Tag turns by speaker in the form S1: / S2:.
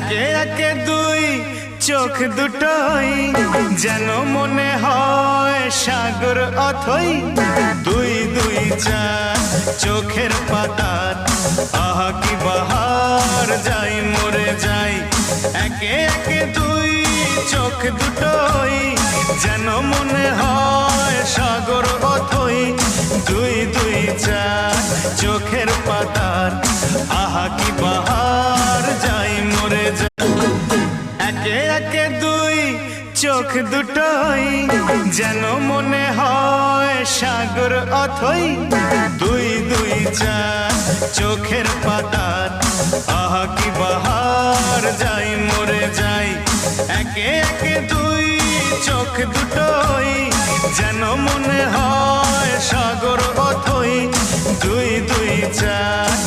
S1: একে একে দুই চোখ দুটোই যেন মনে হয় সাগর অথই। দুই দুই চার চোখের পাতার আহা কি বাহার, যাই মরে যাই। একে একে দুই চোখ দুটোই যেন মনে হয় সাগর অথই। দুই দুই চার চোখের পাতার আহা কি বাহার, যাই মরে যাই। একে একে দুই চোখ দুটোই যেন মনে হয় সাগর অথই। দুই দুই চার চোখের পাতার আহা কি বাহার, যাই মরে যাই। একে একে দুই চোখ দুটোই যেন মনে হয় সাগর অথই। দুই দুই চার